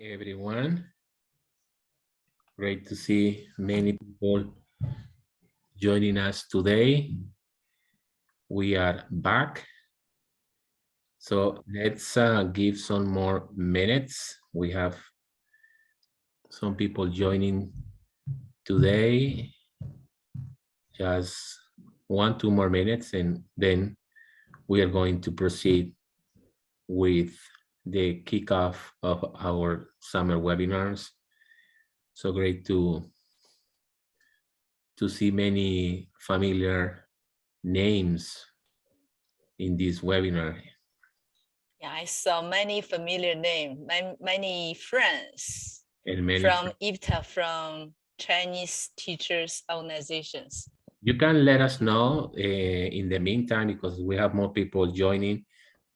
Everyone. Great to see many people joining us today. We are back. So let's give some more minutes. We have some people joining today. Just 2 more minutes, and then we are going to proceed with the kickoff of our summer webinars. So great to see many familiar names in this webinar. Yeah, I saw many familiar names, many friends And many from IFTA, from Chinese teachers organizations. You can let us know in the meantime, because we have more people joining,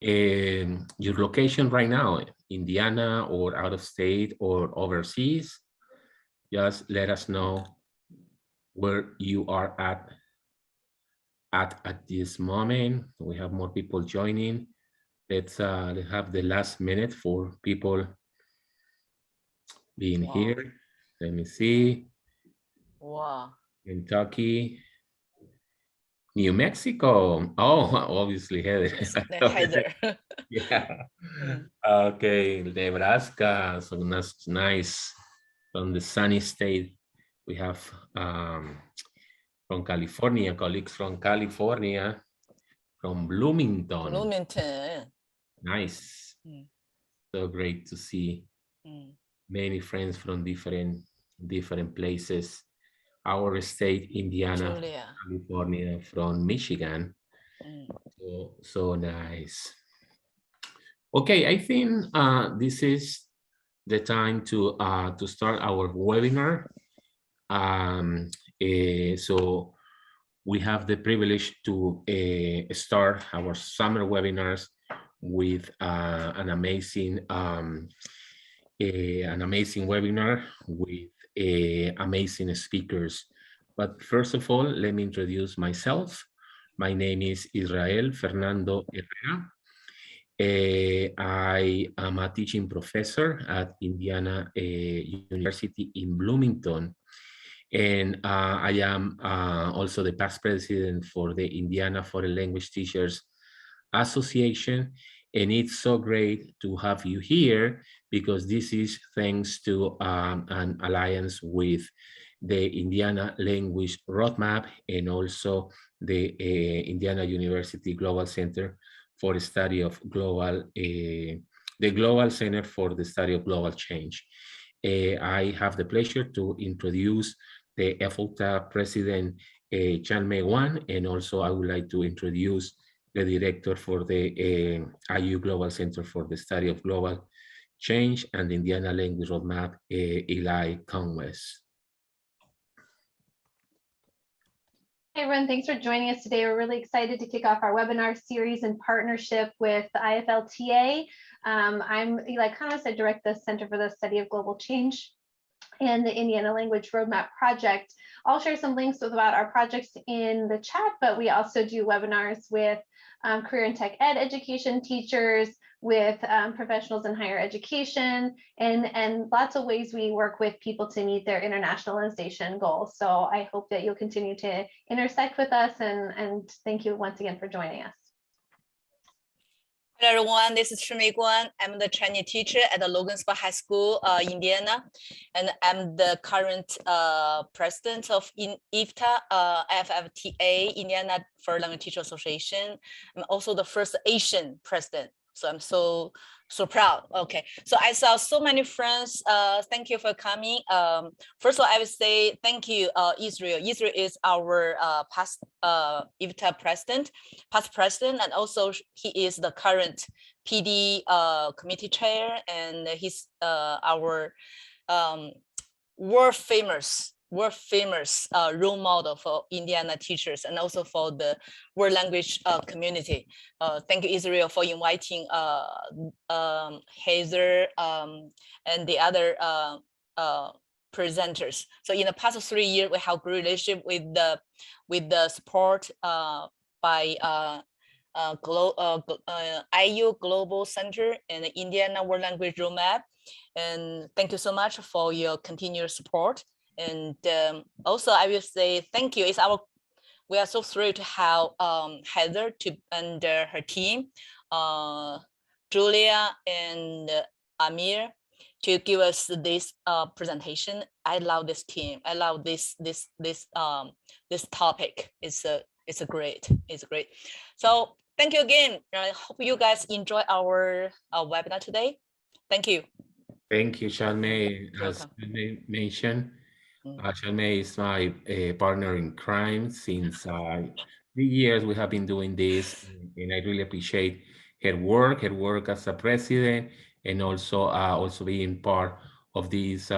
your location right now, Indiana or out of state or overseas. Just let us know where you are at this moment. We have more people joining. Let's have the last minute for people being here. Let me see. Wow. Kentucky, New Mexico. Oh, obviously, Heather. Heather. Yeah. Okay, Nebraska. So that's nice. From the sunny state, we have from California, colleagues from California, from Bloomington. Bloomington. Nice. So great to see many friends from different places. Our state, Indiana, California, from Michigan. So nice. Okay, I think this is the time to start our webinar. So we have the privilege to start our summer webinars with an amazing webinar with amazing speakers. But first of all, let me introduce myself. My name is Israel Fernando Herrera. I am a teaching professor at Indiana University in Bloomington. And I am also the past president for the Indiana Foreign Language Teachers Association. And it's so great to have you here because this is thanks to an alliance with the Indiana Language Roadmap and also the Indiana University Global Center for the Study of Global, the Global Center for the Study of Global Change. I have the pleasure to introduce the EFLTA President Chan Mei Wan, and also I would like to introduce the director for the IU Global Center for the Study of Global Change and the Indiana Language Roadmap, Eli Conwes. Hey everyone, thanks for joining us today. We're really excited to kick off our webinar series in partnership with the IFLTA. I'm Eli Conwes. I direct the Center for the Study of Global Change and the Indiana Language Roadmap Project. I'll share some links about our projects in the chat, but we also do webinars with career and tech ed education teachers, with professionals in higher education, and lots of ways we work with people to meet their internationalization goals. So I hope that you'll continue to intersect with us, and thank you once again for joining us. Hello everyone, this is Shimei Guan. I'm the Chinese teacher at the Logansport High School, Indiana, and I'm the current president of IFTA, FFTA, Indiana Foreign Language Teacher Association. I'm also the first Asian president, so I'm so proud. Okay, so I saw so many friends. Thank you for coming. First of all, I would say thank you, Israel. Israel is our past IFTA past president, and also he is the current PD committee chair, and he's our world famous role model for Indiana teachers and also for the world language community. Thank you, Israel, for inviting Heather and the other presenters. So in the past 3 years, we have great relationship with the support by IU Global Center and the Indiana World Language Roadmap. And thank you so much for your continued support. And also I will say thank you. We are so thrilled to have Heather and her team, Julia and Amir, to give us this presentation. I love this team. I love this topic. It's great. So thank you again. I hope you guys enjoy our webinar today. Thank you. Thank you, Shalmei. As Shalmei mentioned, Shalmei is my partner in crime since 3 years. We have been doing this, and I really appreciate her work as a president, and also being part of these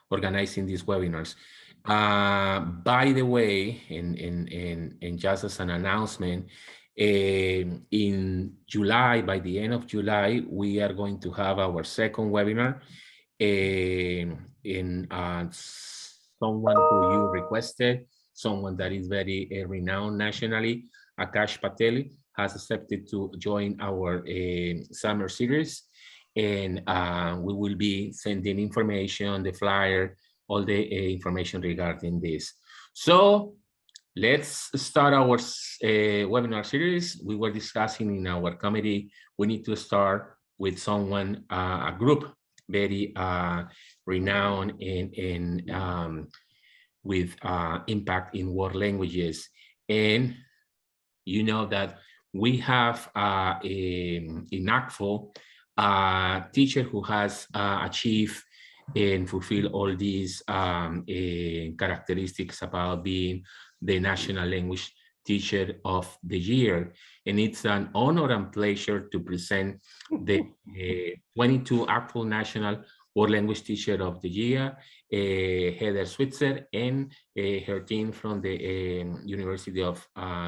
organizing these webinars. By the way, and just as an announcement, in July, by the end of July, we are going to have our second webinar. In someone who you requested, someone that is very renowned nationally, Akash Patel, has accepted to join our summer series, and we will be sending information, the flyer, all the information regarding this. So let's start our webinar series. We were discussing in our committee, we need to start with someone, a group very renowned and with impact in world languages. And you know that we have in NACFO a teacher who has achieved and fulfill all these characteristics about being the National Language Teacher of the Year. And it's an honor and pleasure to present the 22 actual National World Language Teacher of the Year, Heather Switzer, and her team from the University of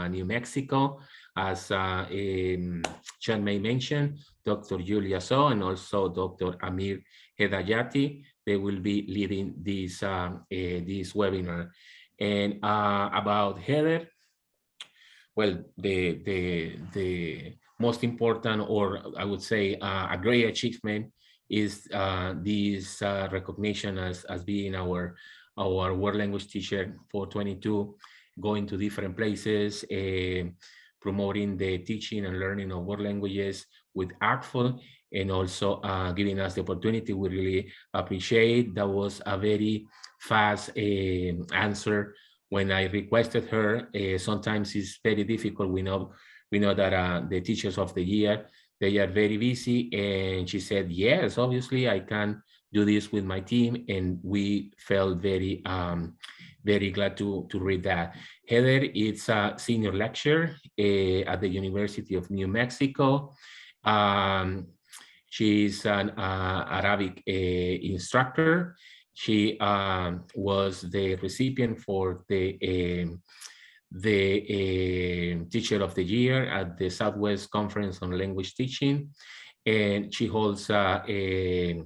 New Mexico. As Shalmei mentioned, Dr. Julia So and also Dr. Amir Hedayati, they will be leading this webinar. And about Heather, well, the most important, or I would say a great achievement, is this recognition as being our world language teacher for 22, going to different places, promoting the teaching and learning of world languages with ACTFL, and also giving us the opportunity. We really appreciate. That was a very fast answer when I requested her. Sometimes it's very difficult. We know that the teachers of the year, they are very busy, and she said, yes, obviously I can do this with my team, and we felt very glad to read that. Heather is a senior lecturer at the University of New Mexico. She's an Arabic instructor. She was the recipient for the Teacher of the Year at the Southwest Conference on Language Teaching, and she holds a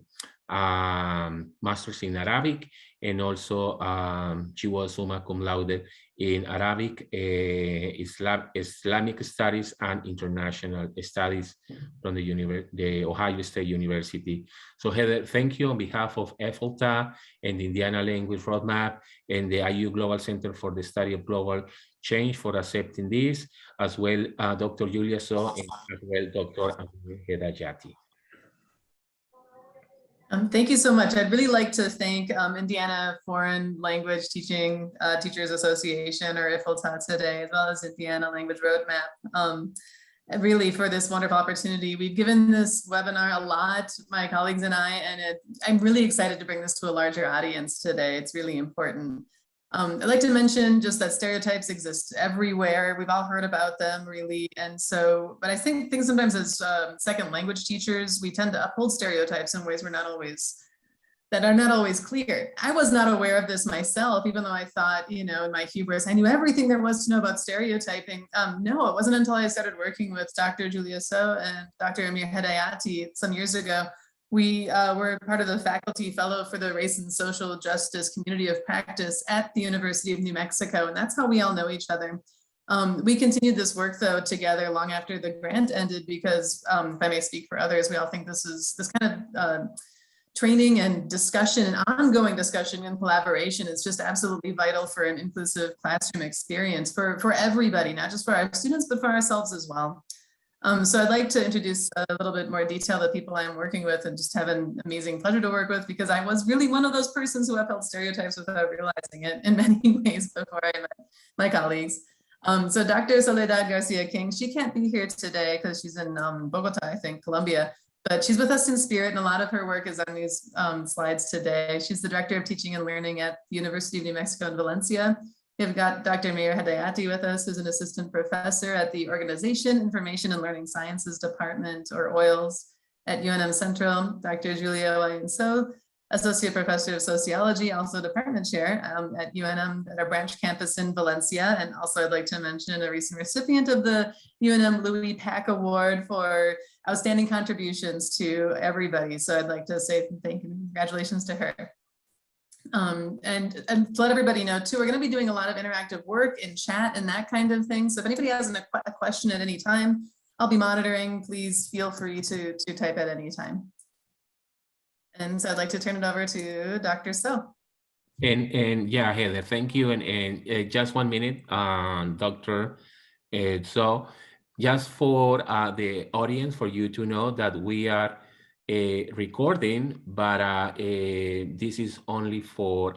master's in Arabic, and also she was summa cum laude in Arabic, Islamic Studies and International Studies from the Ohio State University. So Heather, thank you on behalf of EFLTA and the Indiana Language Roadmap and the IU Global Center for the Study of Global Change for accepting this, as well Dr. Julia So and as well Dr. Amir Hedayati. Thank you so much. I'd really like to thank Indiana Foreign Language Teaching Teachers Association, or IFLTA today, as well as Indiana Language Roadmap, really for this wonderful opportunity. We've given this webinar a lot, my colleagues and I, and I'm really excited to bring this to a larger audience today. It's really important. I'd like to mention just that stereotypes exist everywhere. We've all heard about them, really. And so, but I think sometimes as second language teachers, we tend to uphold stereotypes in ways that are not always clear. I was not aware of this myself, even though I thought, in my hubris, I knew everything there was to know about stereotyping. No, it wasn't until I started working with Dr. Julia So and Dr. Amir Hedayati some years ago. We were part of the faculty fellow for the Race and Social Justice Community of Practice at the University of New Mexico, and that's how we all know each other. We continued this work though together long after the grant ended because if I may speak for others, we all think this kind of training and discussion and ongoing discussion and collaboration is just absolutely vital for an inclusive classroom experience for everybody, not just for our students, but for ourselves as well. So I'd like to introduce a little bit more detail the people I'm working with and just have an amazing pleasure to work with because I was really one of those persons who upheld stereotypes without realizing it in many ways before I met my colleagues. So Dr. Soledad Garcia King, she can't be here today because she's in Bogota, I think, Colombia, but she's with us in spirit and a lot of her work is on these slides today. She's the Director of Teaching and Learning at the University of New Mexico in Valencia. We've got Dr. Meir Hedayati with us, who's an assistant professor at the Organization, Information and Learning Sciences Department, or OILS, at UNM Central. Dr. Julia Wayenso, Associate Professor of Sociology, also Department Chair at UNM at our branch campus in Valencia. And also I'd like to mention a recent recipient of the UNM Louis Pack Award for outstanding contributions to everybody. So I'd like to say thank you, congratulations to her. And to let everybody know too, we're going to be doing a lot of interactive work in chat and that kind of thing. So if anybody has a question at any time, I'll be monitoring. Please feel free to type at any time. And so I'd like to turn it over to Dr. So. And yeah, Heather, thank you. And just 1 minute, Dr. So just for the audience, for you to know that we are recording, but this is only for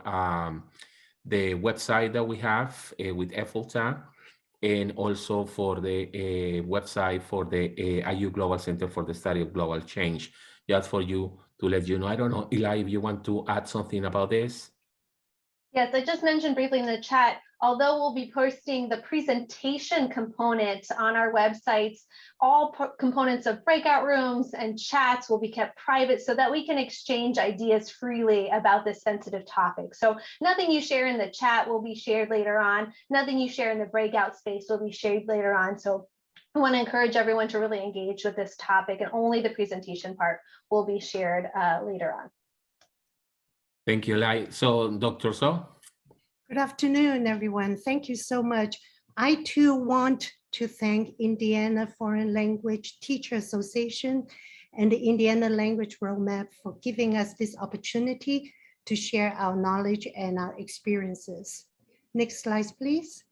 the website that we have with EFLTA, and also for the website for the IU Global Center for the Study of Global Change, just for you to let you know. I don't know, Eli, if you want to add something about this. Yes, I just mentioned briefly in the chat, although we'll be posting the presentation component on our websites, all components of breakout rooms and chats will be kept private so that we can exchange ideas freely about this sensitive topic. So nothing you share in the chat will be shared later on. Nothing you share in the breakout space will be shared later on. So I want to encourage everyone to really engage with this topic, and only the presentation part will be shared later on. Thank you, Eli. So, Dr. So. Good afternoon, everyone. Thank you so much. I too want to thank Indiana Foreign Language Teacher Association and the Indiana Language Roadmap for giving us this opportunity to share our knowledge and our experiences. Next slide, please.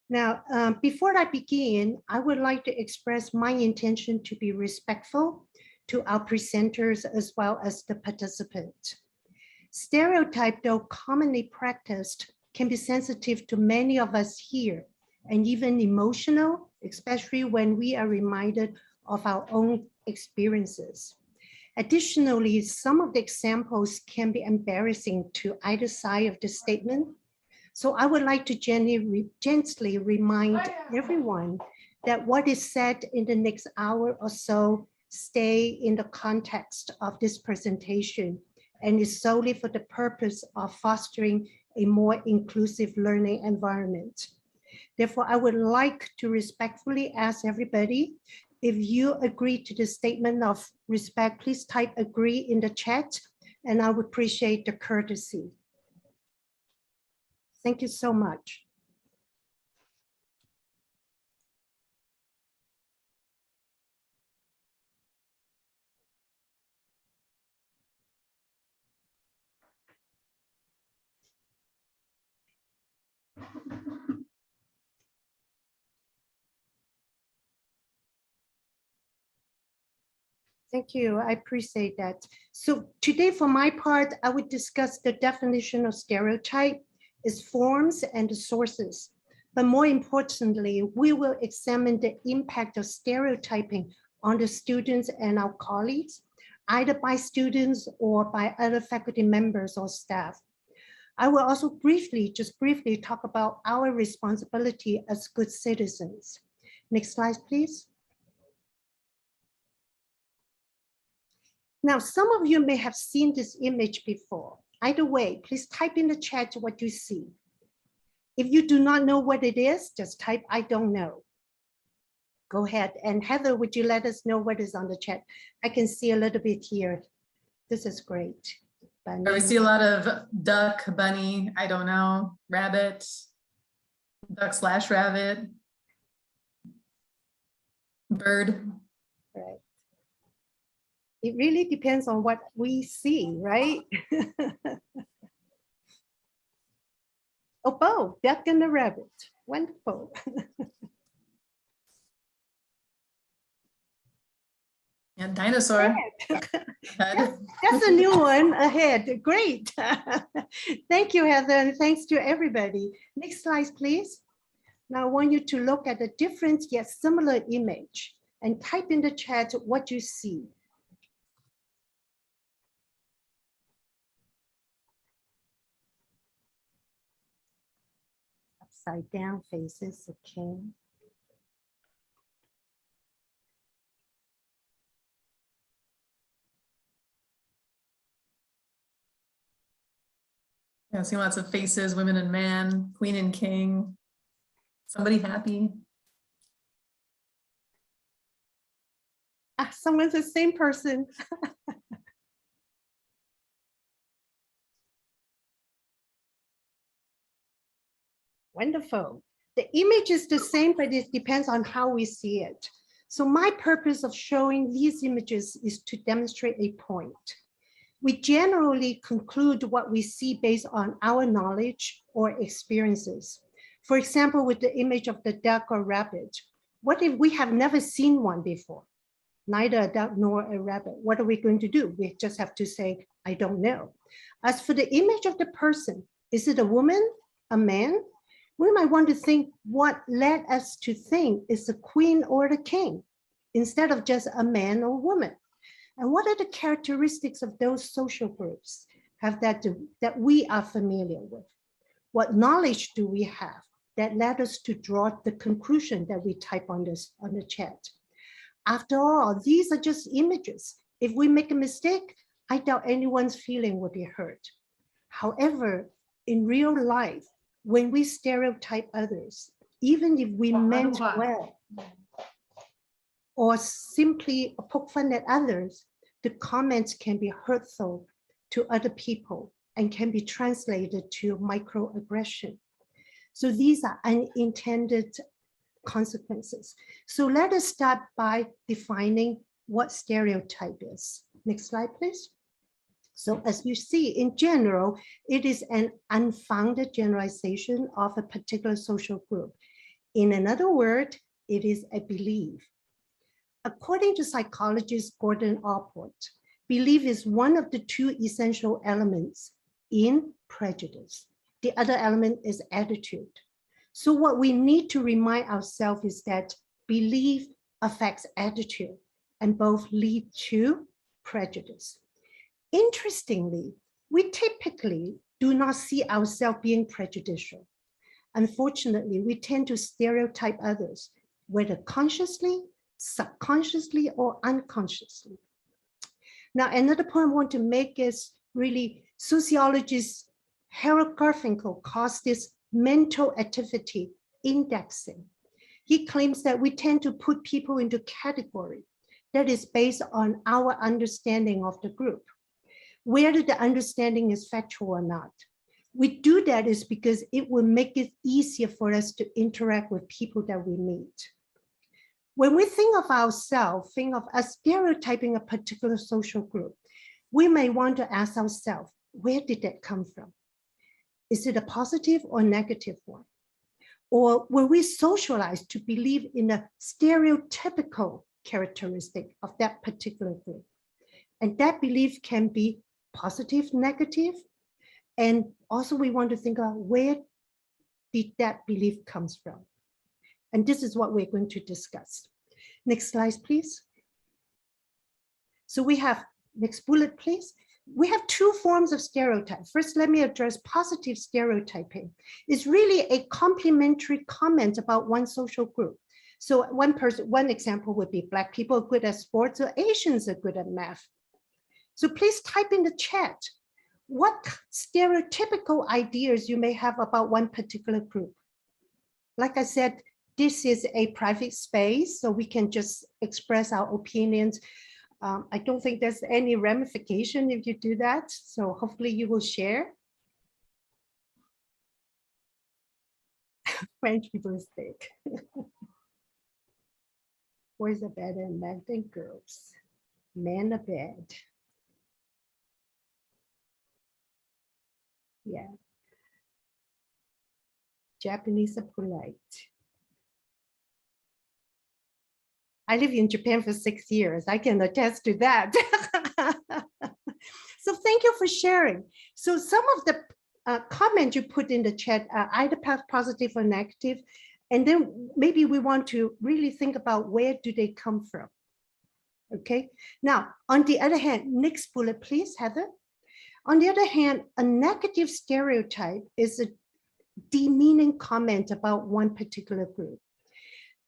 Now, before I begin, I would like to express my intention to be respectful to our presenters as well as the participants. Stereotype, though commonly practiced, can be sensitive to many of us here and even emotional, especially when we are reminded of our own experiences. Additionally, some of the examples can be embarrassing to either side of the statement. So I would like to gently remind everyone that what is said in the next hour or so stay in the context of this presentation and is solely for the purpose of fostering a more inclusive learning environment. Therefore, I would like to respectfully ask everybody, if you agree to the statement of respect, please type agree in the chat, and I would appreciate the courtesy. Thank you so much. Thank you, I appreciate that. So today for my part, I would discuss the definition of stereotype, its forms and the sources. But more importantly, we will examine the impact of stereotyping on the students and our colleagues, either by students or by other faculty members or staff. I will also briefly talk about our responsibility as good citizens. Next slide, please. Now, some of you may have seen this image before. Either way, please type in the chat what you see. If you do not know what it is, just type, I don't know. Go ahead. And Heather, would you let us know what is on the chat? I can see a little bit here. This is great. Bunny. We see a lot of duck, bunny, I don't know, rabbit, Duck/rabbit. Bird. Right. It really depends on what we see, right? Oh, both, duck and a rabbit. Wonderful. And dinosaur. That's a new one ahead. Great. Thank you, Heather, and thanks to everybody. Next slide, please. Now I want you to look at a different yet similar image and type in the chat what you see. Upside down faces, okay. Yeah, see lots of faces, women and man, queen and king, somebody happy. Ah, someone's the same person. Wonderful. The image is the same, but it depends on how we see it. So my purpose of showing these images is to demonstrate a point. We generally conclude what we see based on our knowledge or experiences. For example, with the image of the duck or rabbit, what if we have never seen one before? Neither a duck nor a rabbit. What are we going to do? We just have to say, I don't know. As for the image of the person, is it a woman, a man? We might want to think what led us to think is the queen or the king, instead of just a man or woman. And what are the characteristics of those social groups that we are familiar with? What knowledge do we have that led us to draw the conclusion that we type on the chat? After all, these are just images. If we make a mistake, I doubt anyone's feeling will be hurt. However, in real life, when we stereotype others, even if we meant well, or simply poke fun at others, the comments can be hurtful to other people and can be translated to microaggression. So these are unintended consequences. So let us start by defining what stereotype is. Next slide, please. So as you see, in general, it is an unfounded generalization of a particular social group. In another word, it is a belief. According to psychologist Gordon Allport, belief is one of the two essential elements in prejudice. The other element is attitude. So what we need to remind ourselves is that belief affects attitude and both lead to prejudice. Interestingly, we typically do not see ourselves being prejudicial. Unfortunately, we tend to stereotype others, whether consciously, subconsciously, or unconsciously. Now, another point I want to make is really sociologist Harold Garfinkel calls this mental activity indexing. He claims that we tend to put people into category that is based on our understanding of the group, whether the understanding is factual or not. We do that is because it will make it easier for us to interact with people that we meet. When we think of ourselves, think of us stereotyping a particular social group, we may want to ask ourselves, where did that come from? Is it a positive or negative one? Or were we socialized to believe in a stereotypical characteristic of that particular group? And that belief can be positive, negative. And also we want to think of where did that belief comes from? And this is what we're going to discuss. Next slide, please. So we have, next bullet, please. We have two forms of stereotype. First, let me address positive stereotyping. It's really a complimentary comment about one social group. So one example would be Black people are good at sports or Asians are good at math. So please type in the chat what stereotypical ideas you may have about one particular group. Like I said, this is a private space, so we can just express our opinions. I don't think there's any ramification if you do that. So hopefully you will share. French people think. Boys are better in bed than girls. Men are bad. Yeah. Japanese are polite. I lived in Japan for 6 years. I can attest to that. So thank you for sharing. So some of the comments you put in the chat are either positive or negative. And then maybe we want to really think about where do they come from? Okay. Now, on the other hand, next bullet, please, Heather. On the other hand, a negative stereotype is a demeaning comment about one particular group.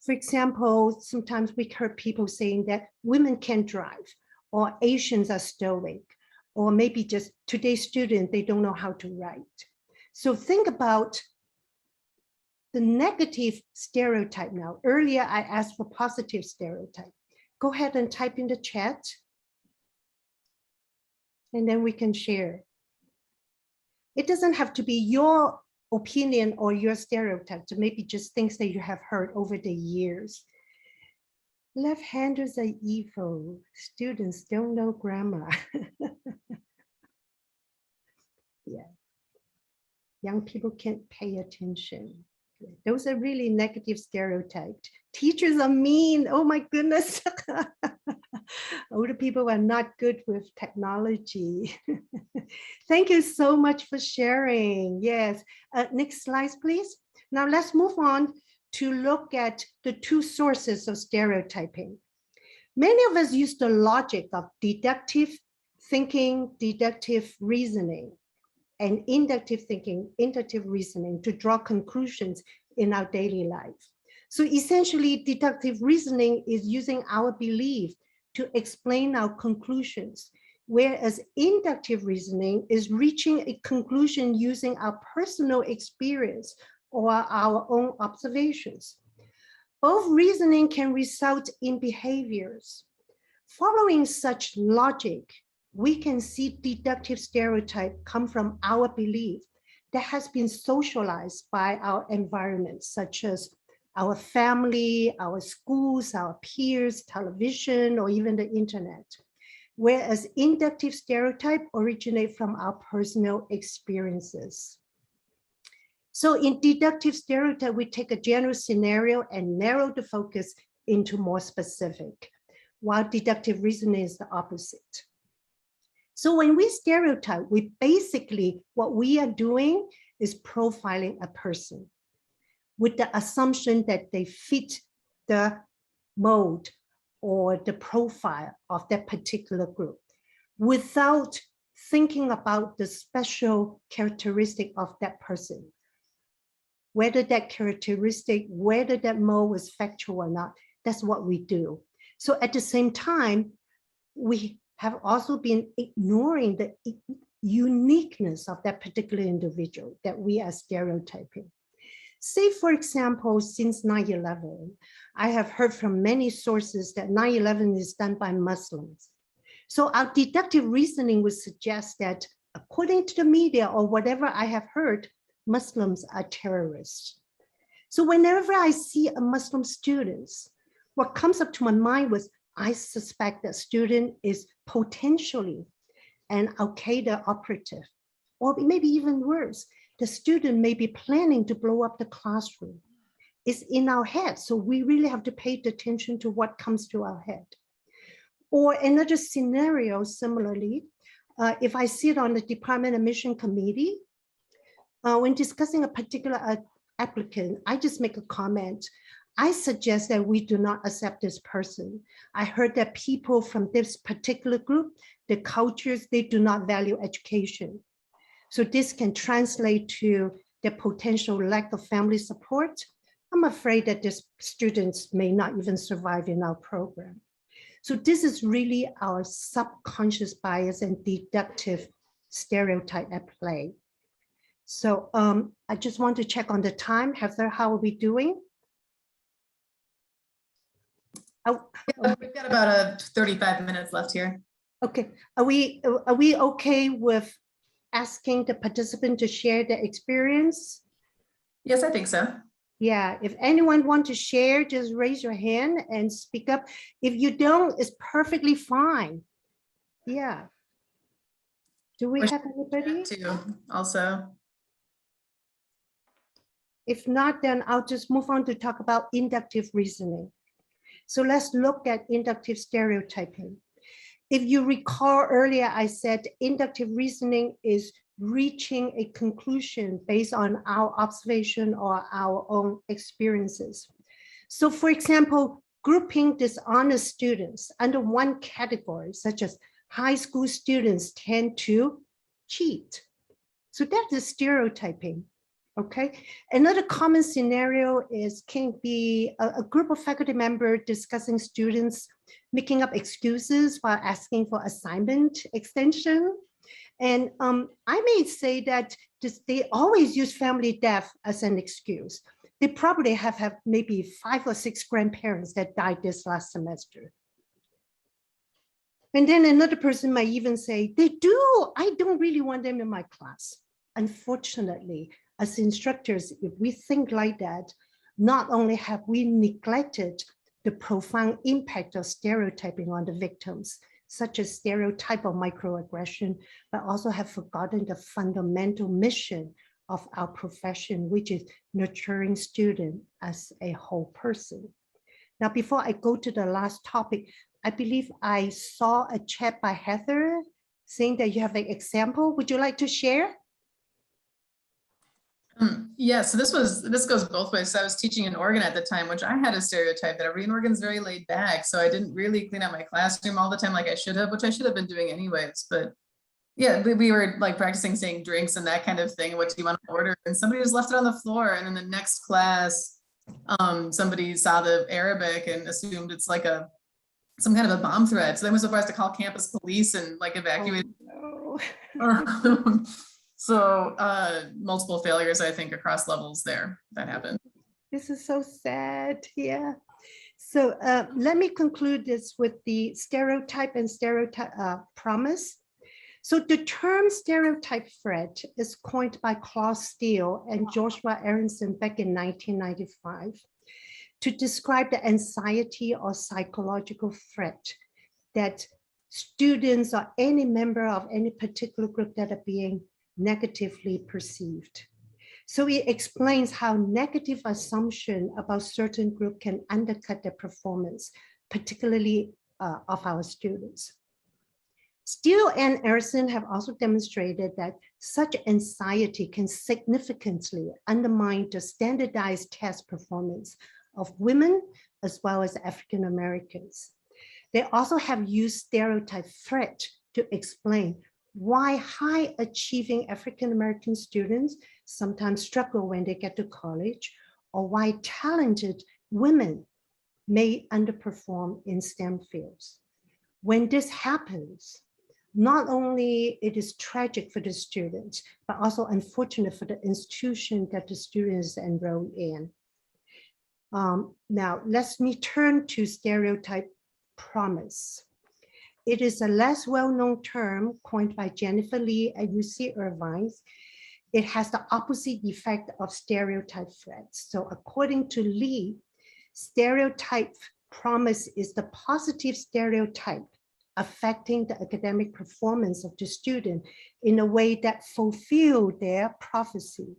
For example, sometimes we hear people saying that women can't drive, or Asians are stoic, or maybe just today's students, they don't know how to write. So think about the negative stereotype now. Earlier, I asked for positive stereotype. Go ahead and type in the chat, and then we can share. It doesn't have to be your opinion or your stereotype, so maybe just things that you have heard over the years. Left-handers are evil. Students don't know grammar. Yeah. Young people can't pay attention. Those are really negative stereotypes. Teachers are mean. Oh my goodness. Older people are not good with technology. Thank you so much for sharing. Yes. Next slide, please. Now let's move on to look at the two sources of stereotyping. Many of us use the logic of deductive thinking, deductive reasoning, and inductive thinking, inductive reasoning to draw conclusions in our daily life. So essentially, deductive reasoning is using our belief to explain our conclusions, whereas inductive reasoning is reaching a conclusion using our personal experience or our own observations. Both reasoning can result in behaviors. Following such logic, we can see deductive stereotype come from our belief that has been socialized by our environment, such as our family, our schools, our peers, television, or even the internet. Whereas inductive stereotype originate from our personal experiences. So in deductive stereotype, we take a general scenario and narrow the focus into more specific, while deductive reasoning is the opposite. So when we stereotype, we basically, what we are doing is profiling a person with the assumption that they fit the mode or the profile of that particular group without thinking about the special characteristic of that person. Whether that characteristic, whether that mode was factual or not, that's what we do. So at the same time, we have also been ignoring the uniqueness of that particular individual that we are stereotyping. Say, for example, since 9/11, I have heard from many sources that 9/11 is done by Muslims. So our deductive reasoning would suggest that according to the media or whatever I have heard, Muslims are terrorists. So whenever I see a Muslim student, what comes up to my mind was, I suspect that student is potentially an Al-Qaeda operative, or maybe even worse, the student may be planning to blow up the classroom. It's in our head, so we really have to pay attention to what comes to our head. Or another scenario, similarly, if I sit on the Department Admission Committee, when discussing a particular applicant, I just make a comment. I suggest that we do not accept this person. I heard that people from this particular group, the cultures, they do not value education. So this can translate to the potential lack of family support. I'm afraid that these students may not even survive in our program. So this is really our subconscious bias and deductive stereotype at play. So I just want to check on the time. Heather, how are we doing? Oh, Yeah, we've got about 35 minutes left here. okay. Are we okay with asking the participant to share their experience? Yes, I think so. Yeah, if anyone want to share, just raise your hand and speak up. If you don't, it's perfectly fine. Yeah. Do we have anybody? Too, also. If not, then I'll just move on to talk about inductive reasoning. So let's look at inductive stereotyping. If you recall earlier, I said inductive reasoning is reaching a conclusion based on our observation or our own experiences. So for example, grouping dishonest students under one category, such as high school students tend to cheat. So that is stereotyping. Okay. Another common scenario can be a group of faculty members discussing students making up excuses while asking for assignment extension. And I may say that they always use family death as an excuse. They probably have maybe 5 or 6 grandparents that died this last semester. And then another person might even say, they do, I don't really want them in my class. Unfortunately, as instructors, if we think like that, not only have we neglected the profound impact of stereotyping on the victims, such as stereotype of microaggression, but also have forgotten the fundamental mission of our profession, which is nurturing students as a whole person. Now, before I go to the last topic, I believe I saw a chat by Heather saying that you have an example. Would you like to share? Yeah, so this goes both ways. So I was teaching in Oregon at the time, which I had a stereotype that everybody in Oregon is very laid back. So I didn't really clean out my classroom all the time like I should have, which I should have been doing anyways. But yeah, we were like practicing saying drinks and that kind of thing. What do you want to order? And somebody just left it on the floor. And in the next class, somebody saw the Arabic and assumed it's like some kind of a bomb threat. So they went so far as to call campus police and like evacuate. Oh, no. So multiple failures, I think, across levels there that happened. This is so sad. Yeah. So let me conclude this with the stereotype and stereotype promise. So the term stereotype threat is coined by Claude Steele and Joshua Aronson back in 1995 to describe the anxiety or psychological threat that students or any member of any particular group that are being negatively perceived. So it explains how negative assumption about certain group can undercut the performance, particularly of our students. Steele and Aronson have also demonstrated that such anxiety can significantly undermine the standardized test performance of women as well as African Americans. They also have used stereotype threat to explain why high achieving African American students sometimes struggle when they get to college, or why talented women may underperform in STEM fields. When this happens, not only it is tragic for the students, but also unfortunate for the institution that the students enroll in. Now, let me turn to stereotype promise. It is a less well-known term coined by Jennifer Lee at UC Irvine. It has the opposite effect of stereotype threats. So according to Lee, stereotype promise is the positive stereotype affecting the academic performance of the student in a way that fulfill their prophecy.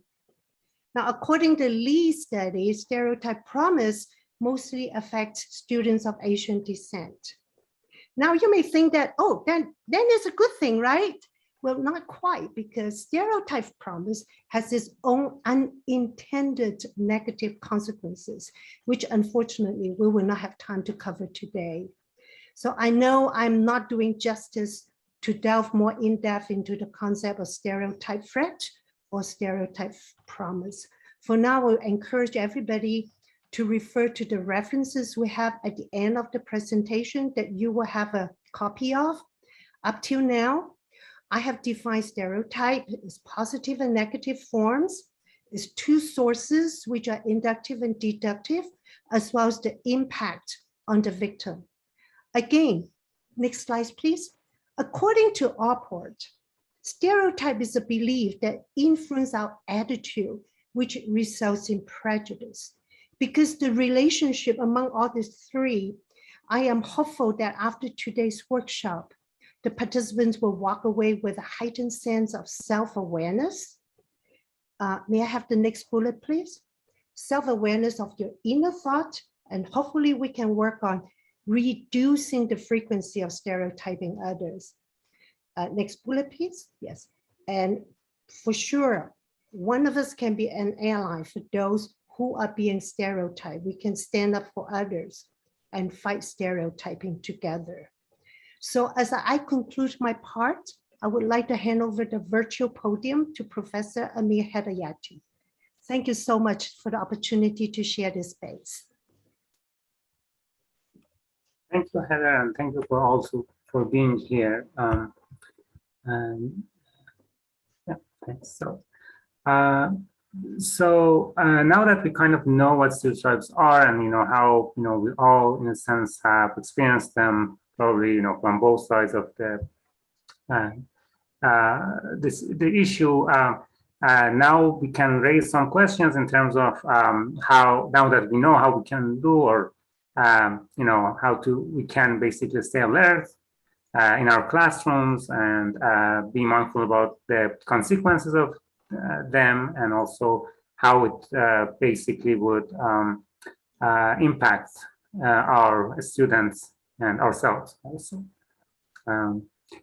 Now, according to Lee's study, stereotype promise mostly affects students of Asian descent. Now you may think that, oh, then it's a good thing, right? Well, not quite, because stereotype promise has its own unintended negative consequences, which unfortunately we will not have time to cover today. So I know I'm not doing justice to delve more in depth into the concept of stereotype threat or stereotype promise. For now, we'll encourage everybody to refer to the references we have at the end of the presentation that you will have a copy of. Up till now, I have defined stereotype as positive and negative forms. It's 2 sources, which are inductive and deductive, as well as the impact on the victim. Again, next slide, please. According to Allport, stereotype is a belief that influences our attitude which results in prejudice. Because the relationship among all these three, I am hopeful that after today's workshop, the participants will walk away with a heightened sense of self-awareness. May I have the next bullet, please? Self-awareness of your inner thought, and hopefully we can work on reducing the frequency of stereotyping others. Next bullet, please. Yes. And for sure, one of us can be an ally for those who are being stereotyped. We can stand up for others and fight stereotyping together. So as I conclude my part, I would like to hand over the virtual podium to Professor Amir Hedayati. Thank you so much for the opportunity to share this space. Thank you, Heather, and thank you for also for being here. Yeah, thanks. So now that we kind of know what stereotypes are, and how we all in a sense have experienced them, probably from both sides of the issue. Now we can raise some questions in terms of how, now that we know how we can do, or how we can basically stay alert in our classrooms and be mindful about the consequences of them, and also how it basically would impact our students and ourselves also.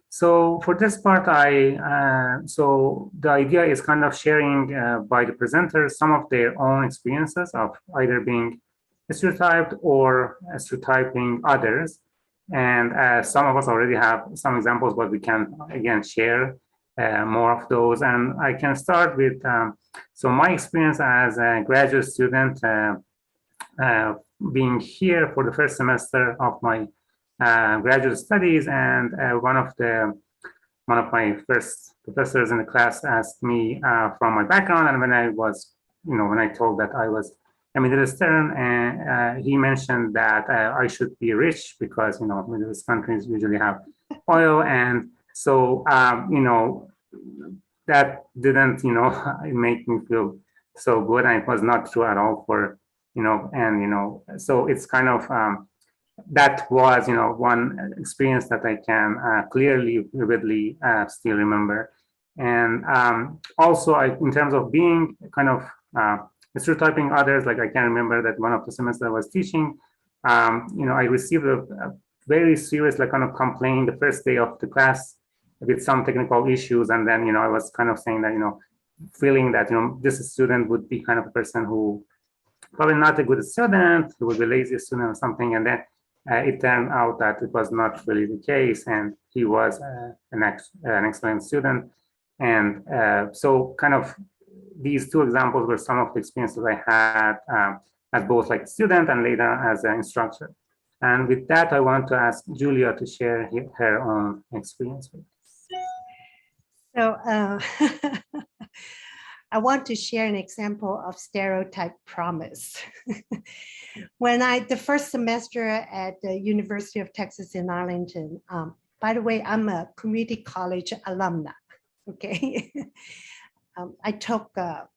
So for this part, so the idea is kind of sharing by the presenters some of their own experiences of either being stereotyped or stereotyping others. And some of us already have some examples, but we can again share more of those. And I can start with, so my experience as a graduate student, being here for the first semester of my graduate studies, and one of my first professors in the class asked me from my background, and when I was, when I told that I was a Middle Eastern, and he mentioned that I should be rich because Middle East countries usually have oil, and so that didn't make me feel so good, and it was not true at all for so it's kind of that was one experience that I can clearly, vividly still remember. And also in terms of being kind of stereotyping others, like I can remember that one of the semesters I was teaching, I received a very serious kind of complaint the first day of the class with some technical issues, and then I was kind of saying that feeling that this student would be kind of a person who probably not a good student, who would be lazy student or something, and then it turned out that it was not really the case, and he was an excellent student. And so kind of these two examples were some of the experiences I had as both like student and later as an instructor. And with that, I want to ask Julia to share her own experience with us. So I want to share an example of stereotype promise. When the first semester at the University of Texas in Arlington, by the way, I'm a community college alumna, okay? I took a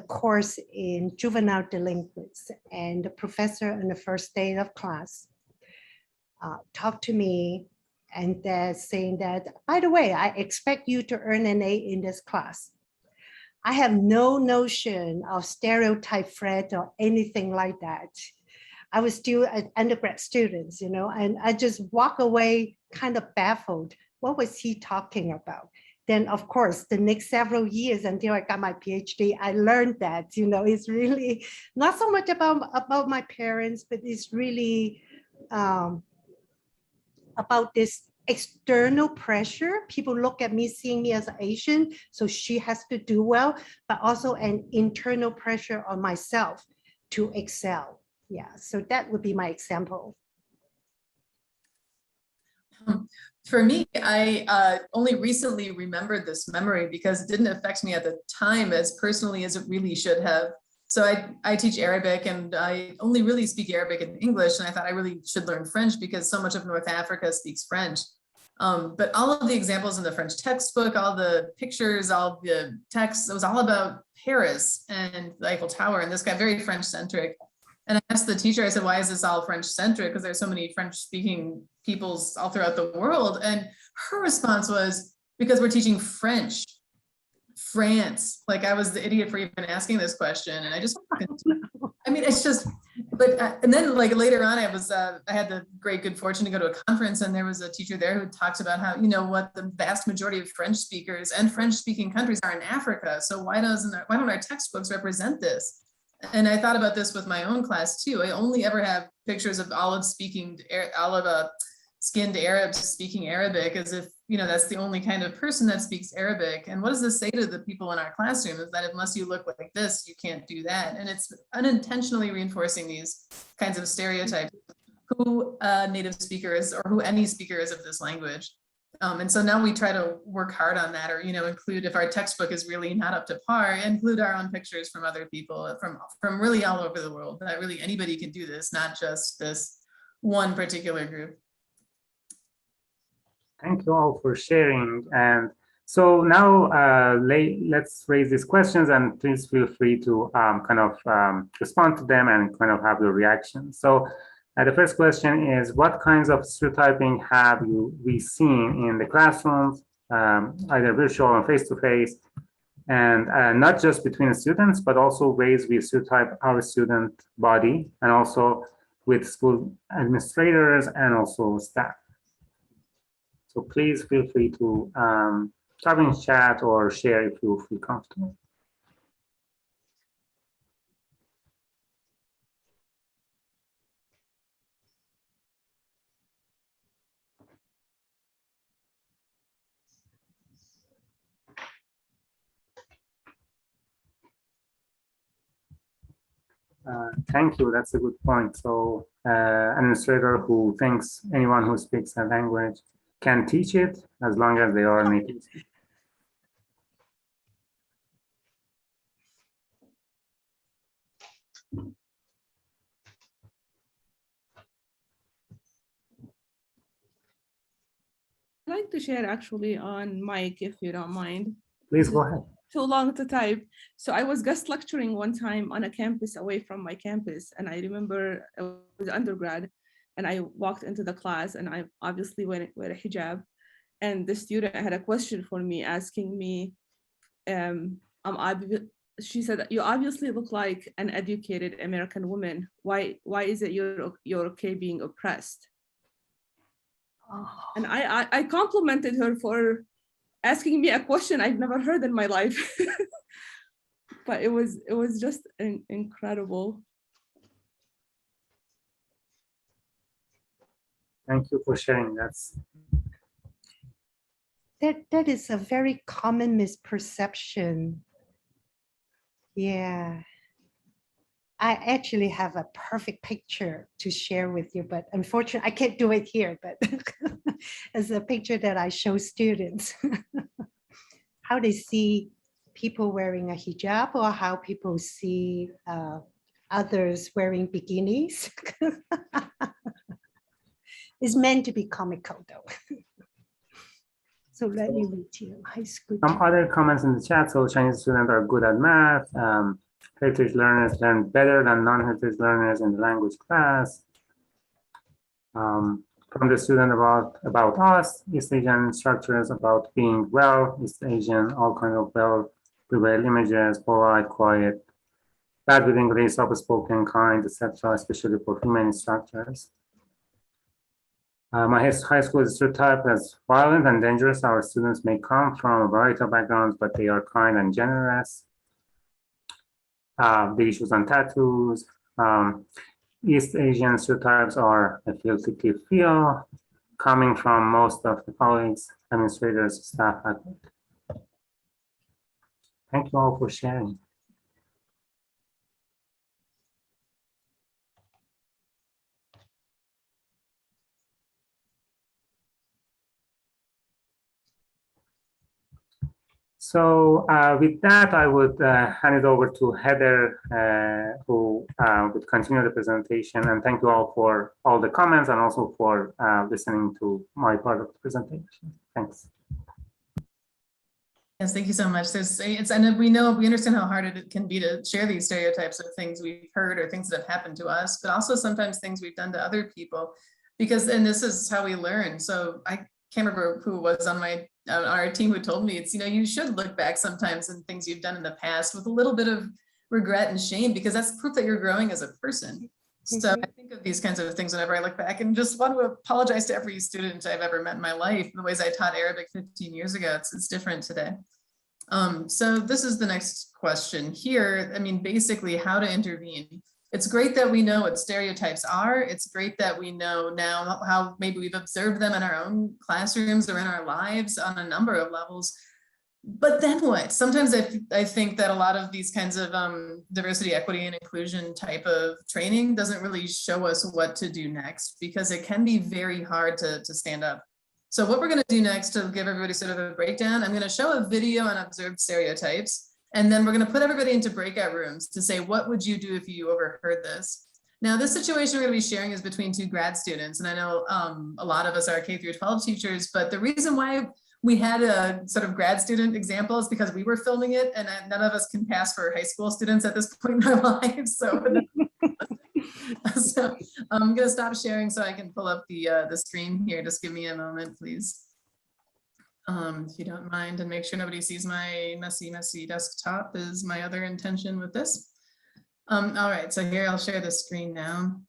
course in juvenile delinquents, and the professor on the first day of class talked to me and saying that, by the way, I expect you to earn an A in this class. I have no notion of stereotype threat or anything like that. I was still an undergrad student, and I just walk away kind of baffled. What was he talking about? Then, of course, the next several years until I got my PhD, I learned that, it's really not so much about my parents, but it's really about this external pressure. People look at me, seeing me as Asian, so she has to do well, but also an internal pressure on myself to excel. Yeah, so that would be my example. For me, I only recently remembered this memory because it didn't affect me at the time as personally as it really should have. So I teach Arabic, and I only really speak Arabic and English, and I thought I really should learn French because so much of North Africa speaks French. But all of the examples in the French textbook, all the pictures, all the texts, it was all about Paris and the Eiffel Tower, and this got very French-centric. And I asked the teacher, I said, why is this all French-centric? Because there's so many French-speaking peoples all throughout the world. And her response was, because we're teaching French, France. Like, I was the idiot for even asking this question. And I just, I mean, it's just, but, and then like later on, I had the great good fortune to go to a conference, and there was a teacher there who talks about how, you know, what the vast majority of French speakers and French speaking countries are in Africa. So why don't our textbooks represent this? And I thought about this with my own class too. I only ever have pictures of olive skinned Arabs speaking Arabic, as if, you know, that's the only kind of person that speaks Arabic. And what does this say to the people in our classroom, is that unless you look like this, you can't do that. And it's unintentionally reinforcing these kinds of stereotypes, who a native speaker is, or who any speaker is of this language. And so now we try to work hard on that, or, you know, include, if our textbook is really not up to par, include our own pictures from other people from really all over the world, that really anybody can do this, not just this one particular group. Thank you all for sharing. And so now let's raise these questions, and please feel free to respond to them and kind of have your reaction. So the first question is, what kinds of stereotyping have we seen in the classrooms, either virtual and face-to-face, and not just between the students, but also ways we stereotype our student body, and also with school administrators and also staff. So please feel free to type in chat or share if you feel comfortable. Thank you, that's a good point. So administrator who thinks anyone who speaks a language can teach it as long as they are native speakers. I'd like to share actually on mic, if you don't mind. Please go ahead. Too long to type. So I was guest lecturing one time on a campus away from my campus, and I remember I was undergrad, and I walked into the class, and I obviously wear a hijab, and the student had a question for me, asking me, she said, "You obviously look like an educated American woman. Why is it you're okay being oppressed?" And I complimented her for asking me a question I've never heard in my life. But it was just incredible. Thank you for sharing. That is a very common misperception. Yeah. I actually have a perfect picture to share with you, but unfortunately I can't do it here, but as a picture that I show students, how they see people wearing a hijab, or how people see others wearing bikinis. It's meant to be comical though. So let me read to you. High school. Some other comments in the chat. So Chinese students are good at math. Heritage learners learn better than non-heritage learners in the language class. From the student about us, East Asian structures about being well, East Asian, all kind of well-prepared images, polite, quiet, bad with English, soft-spoken, kind, etc., especially for female instructors. My high school is stereotyped as violent and dangerous. Our students may come from a variety of backgrounds, but they are kind and generous. The issues on tattoos. East Asian stereotypes are, I feel, coming from most of the colleagues, administrators, staff at work. Thank you all for sharing. So with that, I would hand it over to Heather, who would continue the presentation. And thank you all for all the comments and also for listening to my part of the presentation. Thanks. Yes, thank you so much. And we understand how hard it can be to share these stereotypes of things we've heard or things that have happened to us, but also sometimes things we've done to other people, and this is how we learn. So I can't remember who was on our team who told me you should look back sometimes in things you've done in the past with a little bit of regret and shame, because that's proof that you're growing as a person. So I think of these kinds of things whenever I look back, and just want to apologize to every student I've ever met in my life. The ways I taught Arabic 15 years ago, it's different today. So this is the next question here. I mean, basically how to intervene. It's great that we know what stereotypes are. It's great that we know now how maybe we've observed them in our own classrooms or in our lives on a number of levels. But then what? Sometimes I think that a lot of these kinds of diversity, equity, and inclusion type of training doesn't really show us what to do next, because it can be very hard to stand up. So what we're going to do next, to give everybody sort of a breakdown, I'm going to show a video on observed stereotypes, and then we're going to put everybody into breakout rooms to say, what would you do if you overheard this? Now, this situation we're going to be sharing is between two grad students, and I know a lot of us are K through 12 teachers, but the reason why we had a sort of grad student example is because we were filming it, and none of us can pass for high school students at this point in our lives. So I'm going to stop sharing so I can pull up the screen here. Just give me a moment, please. If you don't mind, and make sure nobody sees my messy desktop is my other intention with this. All right, so here I'll share the screen now.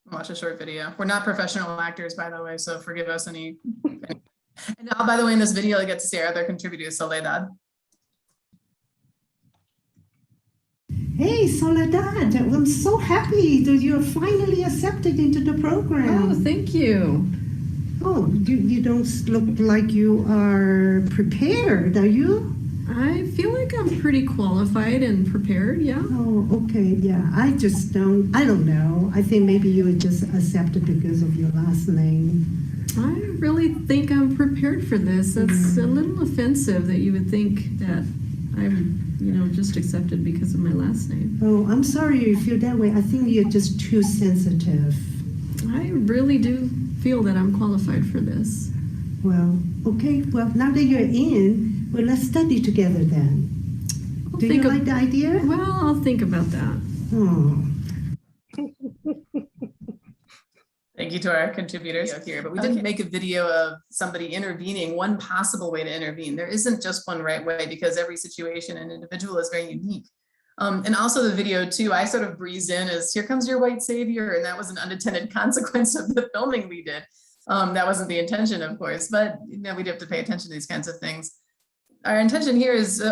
Watch a short video. We're not professional actors, by the way, so forgive us any. And now, by the way, in this video, I get to see our other contributor, Soledad. Hey, Soledad, I'm so happy that you're finally accepted into the program. Oh, thank you. Oh, you don't look like you are prepared, are you? I feel like I'm pretty qualified and prepared, yeah. Oh, okay, yeah. I don't know. I think maybe you were just accepted because of your last name. I really think I'm prepared for this. It's a little offensive that you would think that I'm, just accepted because of my last name. Oh, I'm sorry you feel that way. I think you're just too sensitive. I really do feel that I'm qualified for this. Well, okay. Well, now that you're in, well, let's study together then. Do you like the idea? Well, I'll think about that. Oh. Thank you to our contributors here, but we didn't make a video of somebody intervening, one possible way to intervene. There isn't just one right way, because every situation and individual is very unique. And also the video too, I sort of breezed in as, here comes your white savior, and that was an unintended consequence of the filming we did. That wasn't the intention, of course, but we do have to pay attention to these kinds of things. Our intention here is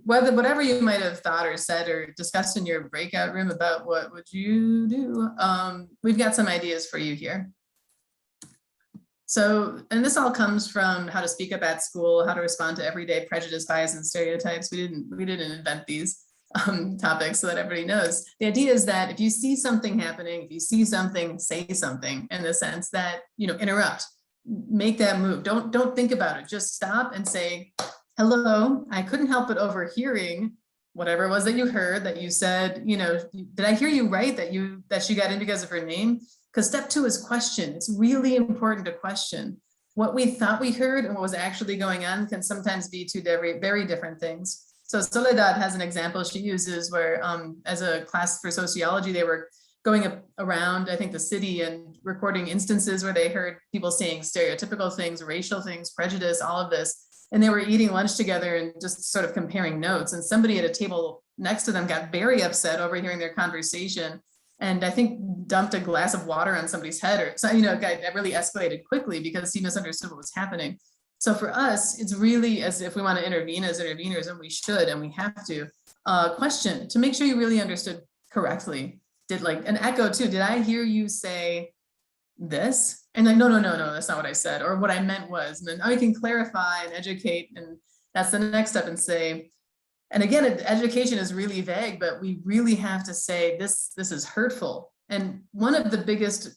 whatever you might have thought or said or discussed in your breakout room about what would you do, we've got some ideas for you here. So, and this all comes from how to speak up at school, how to respond to everyday prejudice, bias, and stereotypes. We didn't invent these topics so that everybody knows. The idea is that if you see something happening, if you see something, say something, in the sense that, interrupt, make that move. Don't think about it. Just stop and say, hello, I couldn't help but overhearing whatever it was that you heard, that you said, did I hear you right that she got in because of her name? Because step 2 is question. It's really important to question. What we thought we heard and what was actually going on can sometimes be two very different things. So Soledad has an example she uses where as a class for sociology, they were going around, I think, the city and recording instances where they heard people saying stereotypical things, racial things, prejudice, all of this. And they were eating lunch together and just sort of comparing notes. And somebody at a table next to them got very upset overhearing their conversation. And I think dumped a glass of water on somebody's head, or so, it really escalated quickly because he misunderstood what was happening. So for us, it's really, as if we want to intervene as interveners, and we should, and we have to question to make sure you really understood correctly. Did an echo too, did I hear you say this? And no, that's not what I said. Or what I meant was, and then we can clarify and educate. And that's the next step, and say, and again, education is really vague, but we really have to say this is hurtful. And one of the biggest,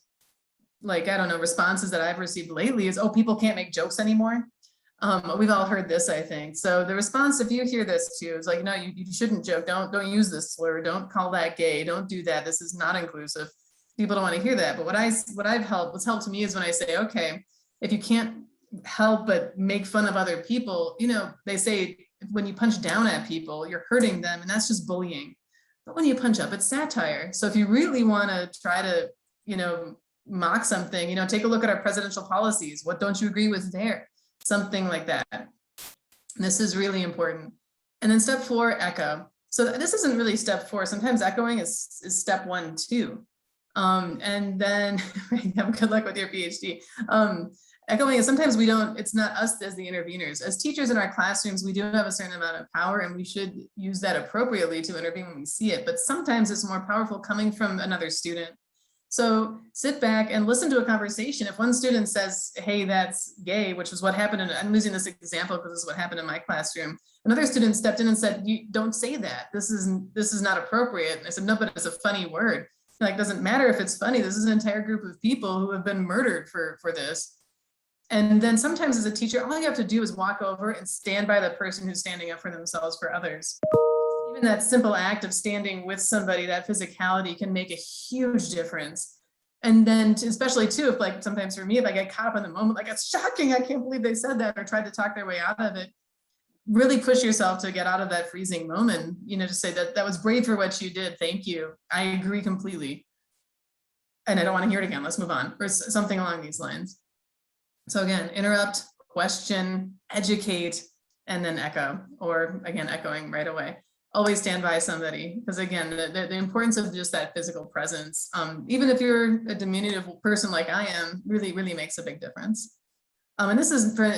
responses that I've received lately is, oh, people can't make jokes anymore. We've all heard this, I think. So the response, if you hear this too, is like, no, you shouldn't joke. Don't use this slur. Don't call that gay. Don't do that. This is not inclusive. People don't want to hear that. But what's helped to me is when I say, okay, if you can't help but make fun of other people, you know, they say when you punch down at people, you're hurting them, and that's just bullying. But when you punch up, it's satire. So if you really want to try to, you know, mock something, you know, take a look at our presidential policies. What don't you agree with there? Something like that. This is really important. And then step 4, echo. So this isn't really step 4. Sometimes echoing is step 1 too. And then good luck with your PhD. Echoing is sometimes it's not us as the interveners. As teachers in our classrooms, we do have a certain amount of power, and we should use that appropriately to intervene when we see it. But sometimes it's more powerful coming from another student. So sit back and listen to a conversation. If one student says, hey, that's gay, which is what happened, I'm using this example because this is what happened in my classroom. Another student stepped in and said, you don't say that. This is not appropriate. And I said, no, but it's a funny word. Like, doesn't matter if it's funny. This is an entire group of people who have been murdered for this. And then sometimes as a teacher, all you have to do is walk over and stand by the person who's standing up for themselves for others. Even that simple act of standing with somebody, that physicality can make a huge difference. And then especially too, if like sometimes for me, if I get caught up in the moment, like it's shocking, I can't believe they said that, or tried to talk their way out of it, really push yourself to get out of that freezing moment, you know, to say that was brave for what you did. Thank you. I agree completely. And I don't want to hear it again. Let's move on, or something along these lines. So again, interrupt, question, educate, and then echo, or again, echoing right away. Always stand by somebody, because again, the importance of just that physical presence, even if you're a diminutive person like I am, really, really makes a big difference. And this is for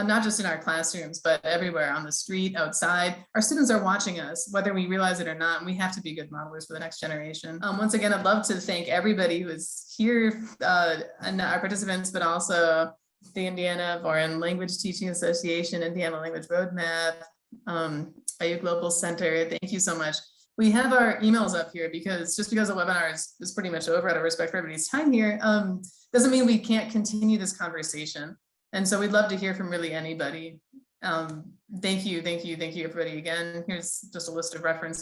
not just in our classrooms, but everywhere on the street, outside. Our students are watching us, whether we realize it or not, and we have to be good modelers for the next generation. Once again, I'd love to thank everybody who is here, and our participants, but also the Indiana Foreign Language Teaching Association, Indiana Language Roadmap, IU Global Center. Thank you so much. We have our emails up here because just because the webinar is pretty much over, out of respect for everybody's time here, doesn't mean we can't continue this conversation. And so we'd love to hear from really anybody. Thank you, everybody. Again, here's just a list of references.